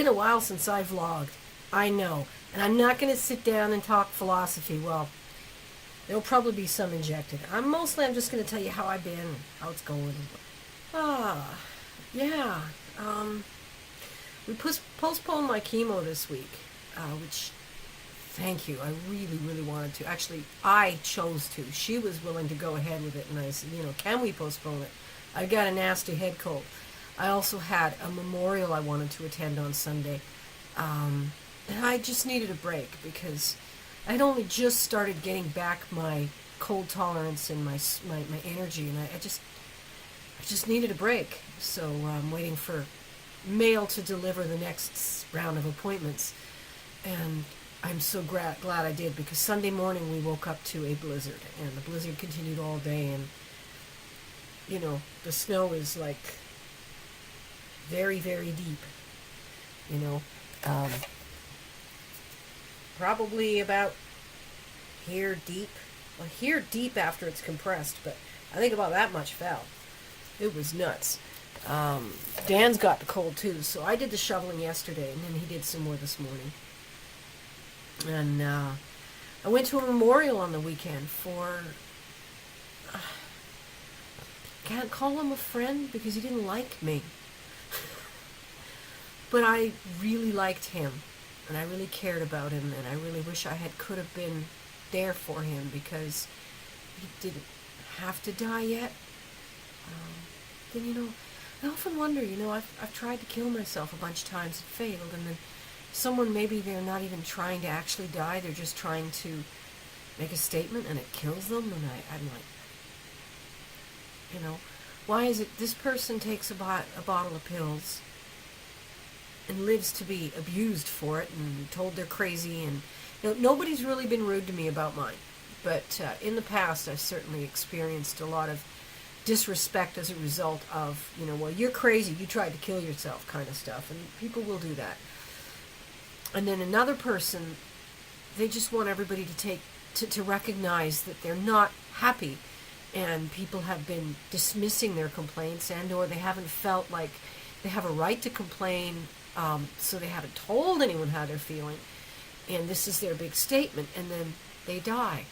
been a while since I vlogged. I know. And I'm not going to sit down and talk philosophy. Well, there'll probably be some injected. I'm just going to tell you how I've been, how it's going. Yeah. We postponed my chemo this week, which, thank you, I really, really wanted to. Actually, I chose to. She was willing to go ahead with it, and I said, can we postpone it? I got a nasty head cold. I also had a memorial I wanted to attend on Sunday, and I just needed a break because I'd only just started getting back my cold tolerance and my energy, and I just needed a break. So I'm waiting for mail to deliver the next round of appointments, and I'm so glad I did, because Sunday morning we woke up to a blizzard, and the blizzard continued all day, and the snow is like very, very deep, probably about here deep. Well, here deep after it's compressed, but I think about that much fell. It was nuts. Dan's got the cold too, so I did the shoveling yesterday, and then he did some more this morning. And I went to a memorial on the weekend for, can't call him a friend because he didn't like me. But I really liked him, and I really cared about him, and I really wish I could have been there for him, because he didn't have to die yet. Then, I often wonder, I've tried to kill myself a bunch of times and failed, and then someone, maybe they're not even trying to actually die, they're just trying to make a statement, and it kills them, and I'm like, why is it this person takes a bottle of pills and lives to be abused for it and told they're crazy, and nobody's really been rude to me about mine, but in the past I've certainly experienced a lot of disrespect as a result of, well, you're crazy, you tried to kill yourself kind of stuff, and people will do that. And then another person, they just want everybody to recognize that they're not happy, and people have been dismissing their complaints, and or they haven't felt like they have a right to complain, so they haven't told anyone how they're feeling, and this is their big statement, and then they die.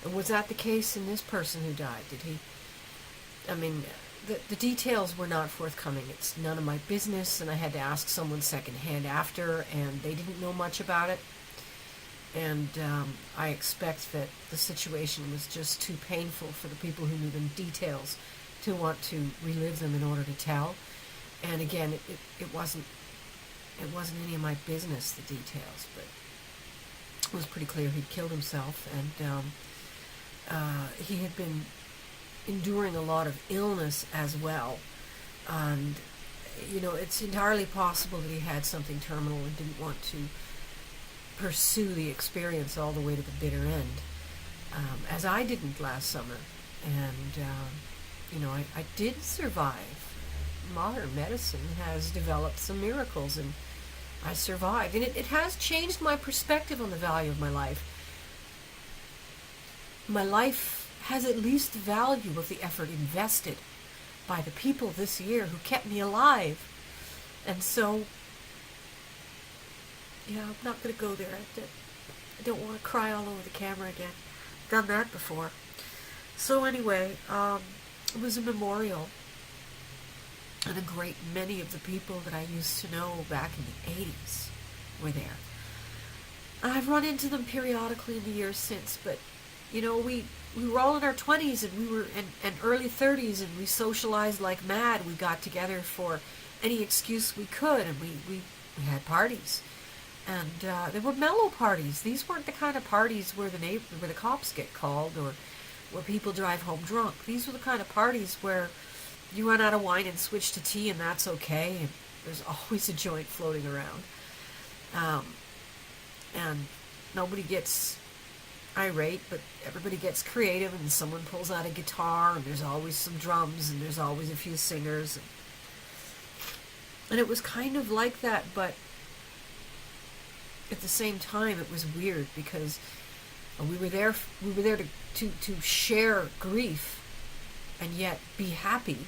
And was that the case in this person who died? Did he? I mean, the details were not forthcoming. It's none of my business, and I had to ask someone secondhand after, and they didn't know much about it. And I expect that the situation was just too painful for the people who knew the details to want to relive them in order to tell. And again, it wasn't any of my business, the details, but it was pretty clear he'd killed himself, and he had been enduring a lot of illness as well, and it's entirely possible that he had something terminal and didn't want to pursue the experience all the way to the bitter end, as I didn't last summer. And I did survive. Modern medicine has developed some miracles, and I survived, and it has changed my perspective on the value of my life. My life has at least the value of the effort invested by the people this year who kept me alive. And so, I'm not going to go there. I don't want to cry all over the camera again. Done that before. So anyway, it was a memorial, and a great many of the people that I used to know back in the 80s were there. I've run into them periodically in the years since, but we were all in our 20s, and we were in early 30s, and we socialized like mad. We got together for any excuse we could, and we had parties. And they were mellow parties. These weren't the kind of parties where the cops get called, or where people drive home drunk. These were the kind of parties where you run out of wine and switch to tea, and that's okay, and there's always a joint floating around. And nobody gets irate, but everybody gets creative, and someone pulls out a guitar, and there's always some drums, and there's always a few singers, and it was kind of like that. But at the same time, it was weird, because we were there to share grief and yet be happy,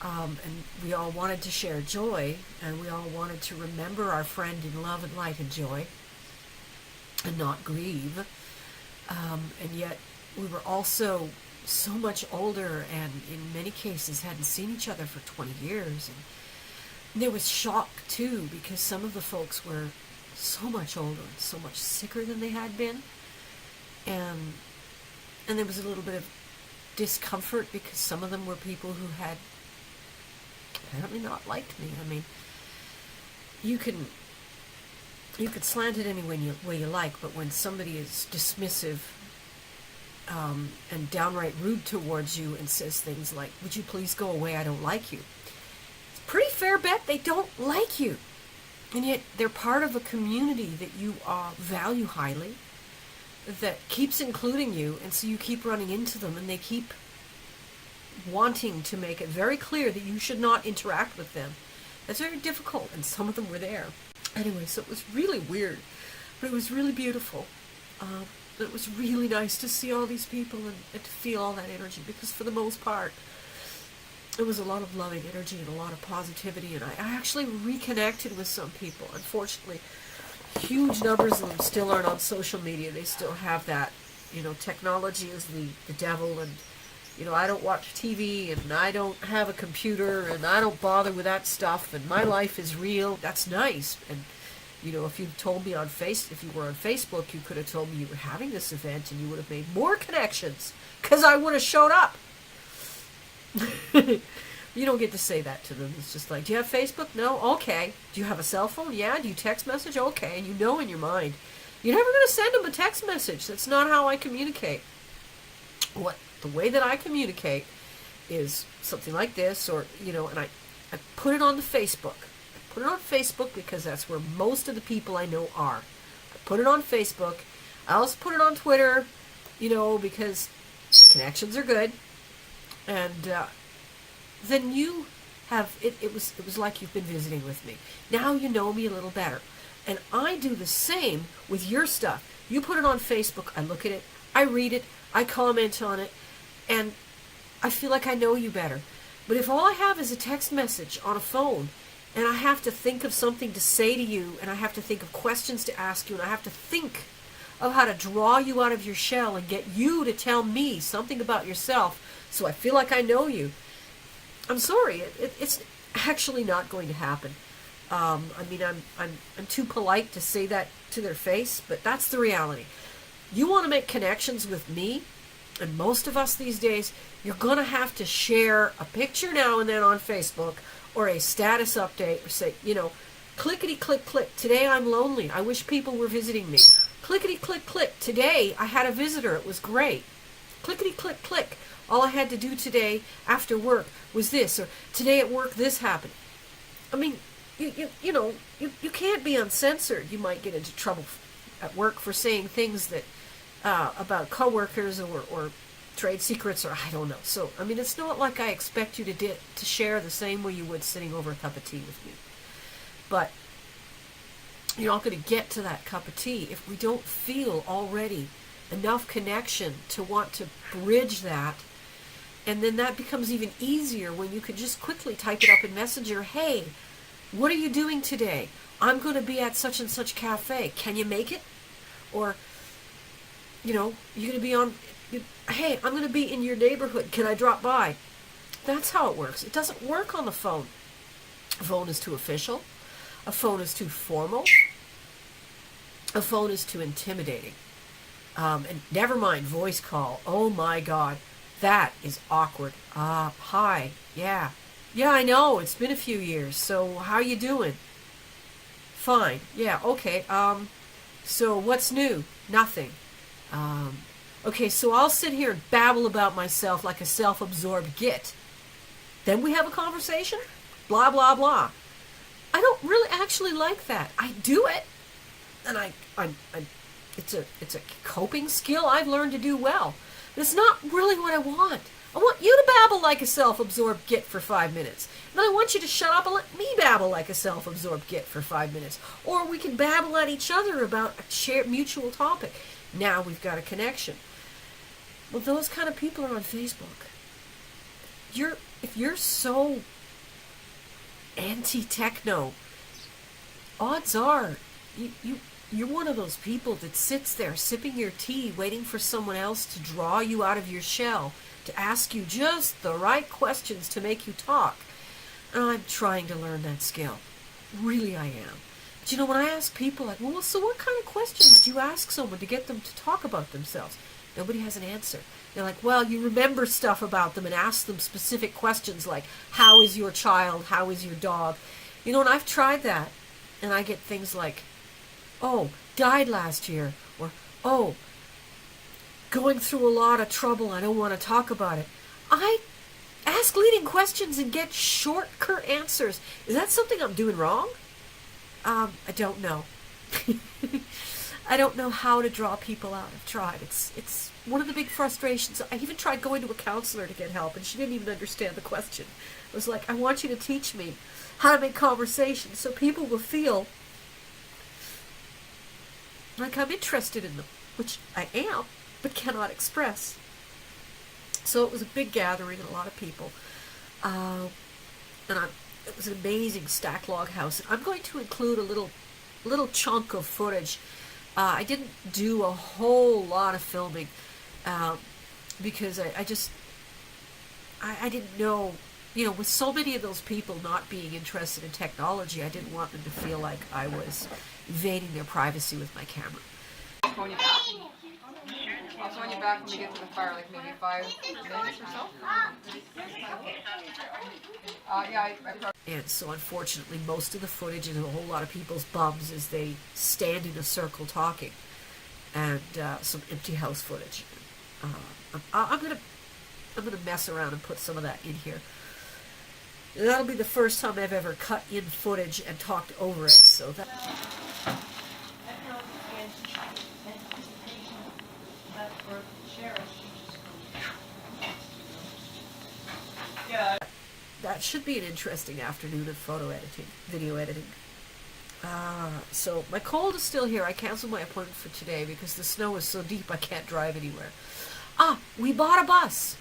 And we all wanted to share joy, and we all wanted to remember our friend in love and light and joy, and not grieve. And yet we were also so much older, and in many cases hadn't seen each other for 20 years. And there was shock too, because some of the folks were so much older and so much sicker than they had been. And there was a little bit of discomfort because some of them were people who had apparently not liked me. I mean, you could slant it any way you like, but when somebody is dismissive and downright rude towards you and says things like, "Would you please go away, I don't like you," it's a pretty fair bet they don't like you. And yet they're part of a community that you value highly, that keeps including you, and so you keep running into them, and they keep wanting to make it very clear that you should not interact with them. That's very difficult, and some of them were there. Anyway, so it was really weird, but it was really beautiful. It was really nice to see all these people and to feel all that energy, because for the most part, it was a lot of loving energy and a lot of positivity, and I actually reconnected with some people. Unfortunately, huge numbers of them still aren't on social media. They still have that, technology is the devil, and, I don't watch TV, and I don't have a computer, and I don't bother with that stuff, and my life is real. That's nice. And, if you told me if you were on Facebook, you could have told me you were having this event, and you would have made more connections, because I would have showed up. You don't get to say that to them. It's just like, do you have Facebook? No? Okay. Do you have a cell phone? Yeah. Do you text message? Okay. And in your mind, you're never going to send them a text message. That's not how I communicate. The way that I communicate is something like this, or, and I put it on the Facebook. I put it on Facebook because that's where most of the people I know are. I put it on Facebook. I also put it on Twitter, because connections are good. And then you have, it was like you've been visiting with me. Now you know me a little better. And I do the same with your stuff. You put it on Facebook, I look at it, I read it, I comment on it, and I feel like I know you better. But if all I have is a text message on a phone, and I have to think of something to say to you, and I have to think of questions to ask you, and I have to think of how to draw you out of your shell and get you to tell me something about yourself so I feel like I know you, I'm sorry, it's actually not going to happen. I'm too polite to say that to their face, but that's the reality. You want to make connections with me, and most of us these days, you're going to have to share a picture now and then on Facebook, or a status update, or say, clickety click click, today I'm lonely, I wish people were visiting me. Clickety click click, today I had a visitor, it was great. Clickety click click, all I had to do today after work was this, or today at work this happened. I mean, you can't be uncensored. You might get into trouble at work for saying things that about coworkers or trade secrets, or I don't know. So, I mean, it's not like I expect you to share the same way you would sitting over a cup of tea with me. But you're not going to get to that cup of tea if we don't feel already enough connection to want to bridge that. And then that becomes even easier when you can just quickly type it up in Messenger. Hey, what are you doing today? I'm going to be at such and such cafe. Can you make it? Or, you're going to be on, hey, I'm going to be in your neighborhood. Can I drop by? That's how it works. It doesn't work on the phone. A phone is too official. A phone is too formal. A phone is too intimidating. And never mind voice call. Oh my God. That is awkward. Hi. Yeah. Yeah, I know. It's been a few years. So how you doing? Fine. Yeah, okay. So what's new? Nothing. Okay, so I'll sit here and babble about myself like a self-absorbed git. Then we have a conversation? Blah, blah, blah. I don't really actually like that. I do it. And it's a coping skill I've learned to do well. But it's not really what I want. I want you to babble like a self-absorbed git for 5 minutes. And I want you to shut up and let me babble like a self-absorbed git for 5 minutes. Or we can babble at each other about a shared mutual topic. Now we've got a connection. Well, those kind of people are on Facebook. If you're so anti-techno. Odds are you're one of those people that sits there sipping your tea waiting for someone else to draw you out of your shell, to ask you just the right questions to make you talk. And I'm trying to learn that skill. Really I am. But you know, when I ask people like, well, so what kind of questions do you ask someone to get them to talk about themselves? Nobody has an answer. They're like, well, you remember stuff about them and ask them specific questions like, how is your child? How is your dog? You know, and I've tried that. And I get things like, oh, died last year. Or, oh, going through a lot of trouble. I don't want to talk about it. I ask leading questions and get short, curt answers. Is that something I'm doing wrong? I don't know. I don't know how to draw people out. I've tried. It's one of the big frustrations. I even tried going to a counselor to get help, and she didn't even understand the question. It was like, I want you to teach me how to make conversation so people will feel like I'm interested in them, which I am, but cannot express. So it was a big gathering, a lot of people, and it was an amazing stack log house. And I'm going to include a little chunk of footage. I didn't do a whole lot of filming because I didn't know, you know, with so many of those people not being interested in technology, I didn't want them to feel like I was invading their privacy with my camera. Phone you back. I'll phone you back when we get to the fire, like maybe 5 minutes or so. And so unfortunately most of the footage is a whole lot of people's bums as they stand in a circle talking, and some empty house footage. I'm gonna mess around and put some of that in here. That'll be the first time I've ever cut in footage and talked over it, so that... That should be an interesting afternoon of photo editing, video editing. So my cold is still here. I canceled my appointment for today because the snow is so deep I can't drive anywhere. We bought a bus.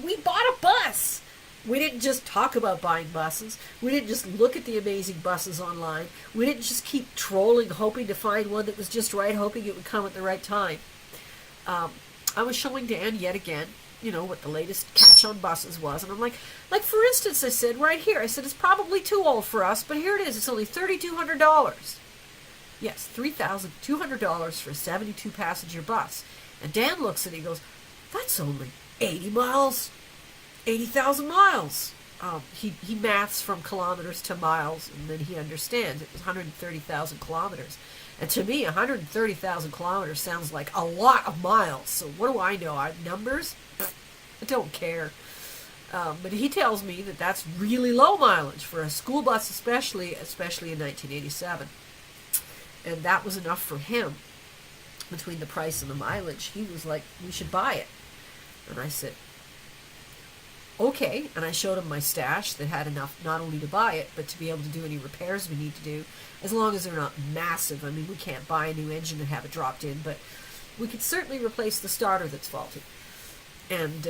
We bought a bus. We didn't just talk about buying buses. We didn't just look at the amazing buses online. We didn't just keep trolling, hoping to find one that was just right, hoping it would come at the right time. I was showing Dan yet again, you know, what the latest catch on buses was. And I'm like for instance, I said right here, I said, it's probably too old for us, but here it is. It's only $3,200. Yes, $3,200 for a 72 passenger bus. And Dan looks at it, he goes, that's only 80 miles, 80,000 miles. He maths from kilometers to miles, and then he understands it was 130,000 kilometers. And to me, 130,000 kilometers sounds like a lot of miles. So what do I know? Numbers? I don't care. But he tells me that that's really low mileage for a school bus, especially in 1987. And that was enough for him. Between the price and the mileage, he was like, we should buy it. And I said, okay. And I showed him my stash that had enough not only to buy it, but to be able to do any repairs we need to do, as long as they're not massive. I mean, we can't buy a new engine and have it dropped in, but we could certainly replace the starter that's faulty. And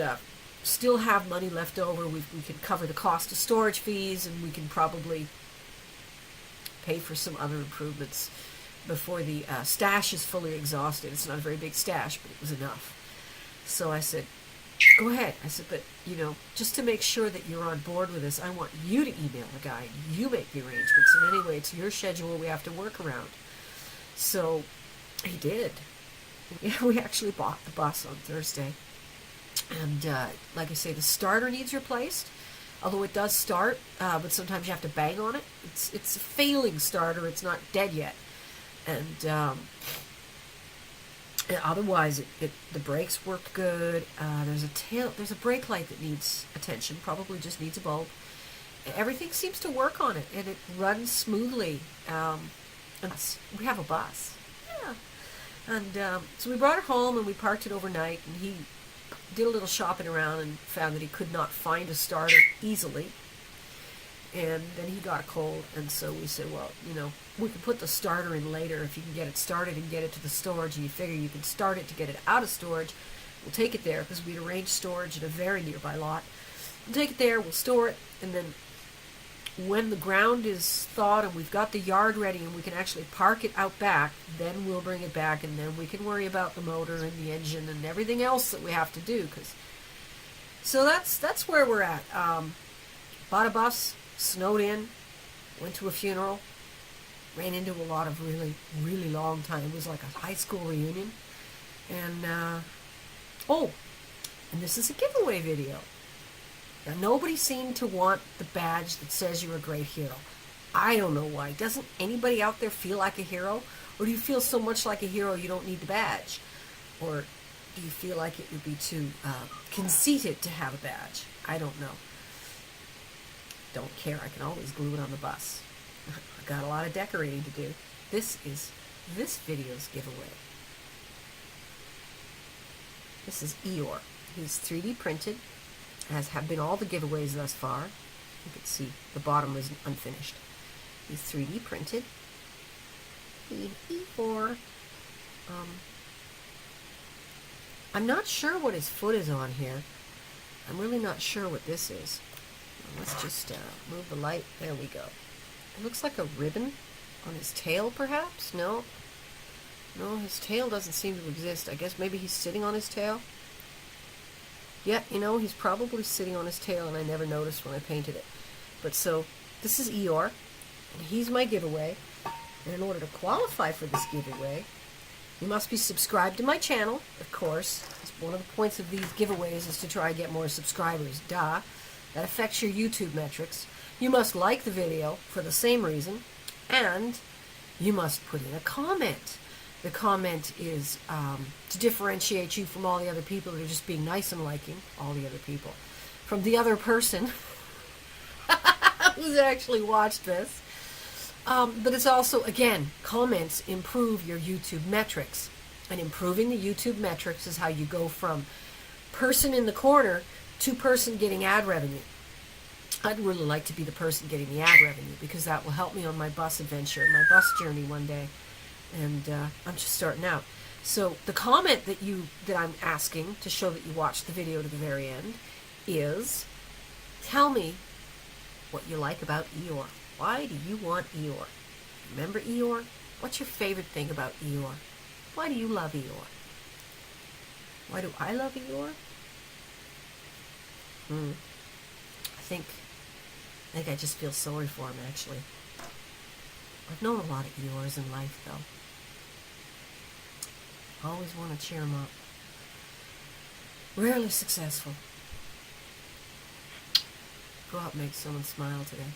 still have money left over. We can cover the cost of storage fees, and we can probably pay for some other improvements before the stash is fully exhausted. It's not a very big stash, but it was enough. So I said, go ahead. I said, but, you know, just to make sure that you're on board with this, I want you to email the guy and you make the arrangements. And anyway, it's your schedule we have to work around. So he did. Yeah, we actually bought the bus on Thursday. And like I say, the starter needs replaced, although it does start, but sometimes you have to bang on it. It's a failing starter. It's not dead yet. And otherwise, the brakes work good. There's a brake light that needs attention. Probably just needs a bulb. Everything seems to work on it, and it runs smoothly. And we have a bus. Yeah. And so we brought it home and we parked it overnight, and he did a little shopping around and found that he could not find a starter easily. And then he got cold, and so we said, well, you know, we can put the starter in later if you can get it started and get it to the storage, and you figure you can start it to get it out of storage. We'll take it there, because we'd arranged storage at a very nearby lot. We'll take it there, we'll store it, and then when the ground is thawed and we've got the yard ready and we can actually park it out back, then we'll bring it back, and then we can worry about the motor and the engine and everything else that we have to do. So that's where we're at. Bought a bus, snowed in, went to a funeral, ran into a lot of really, really long time. It was like a high school reunion. And, and this is a giveaway video. Now, nobody seemed to want the badge that says you're a great hero. I don't know why. Doesn't anybody out there feel like a hero? Or do you feel so much like a hero you don't need the badge? Or do you feel like it would be too conceited to have a badge? I don't know. Don't care. I can always glue it on the bus. I've got a lot of decorating to do. This is this video's giveaway. This is Eeyore. He's 3D printed, as have been all the giveaways thus far. You can see the bottom is unfinished. He's 3D printed. Eeyore. I'm not sure what his foot is on here. I'm really not sure what this is. Let's just move the light. There we go. It looks like a ribbon on his tail, perhaps? No. No, his tail doesn't seem to exist. I guess maybe he's sitting on his tail. Yeah, you know, he's probably sitting on his tail, and I never noticed when I painted it. But so, this is Eeyore, and he's my giveaway. And in order to qualify for this giveaway, you must be subscribed to my channel, of course. One of the points of these giveaways is to try and get more subscribers. Duh. That affects your YouTube metrics. You must like the video for the same reason, and you must put in a comment. The comment is to differentiate you from all the other people that are just being nice and liking all the other people. From the other person who's actually watched this. But it's also, again, comments improve your YouTube metrics. And improving the YouTube metrics is how you go from person in the corner to person getting ad revenue. I'd really like to be the person getting the ad revenue, because that will help me on my bus adventure, my bus journey one day. And I'm just starting out. So the comment that I'm asking to show that you watched the video to the very end is, tell me what you like about Eeyore. Why do you want Eeyore? Remember Eeyore? What's your favorite thing about Eeyore? Why do you love Eeyore? Why do I love Eeyore? I think I just feel sorry for him, actually. I've known a lot of Eeyores in life, though. Always want to cheer him up. Rarely successful. Go out and make someone smile today.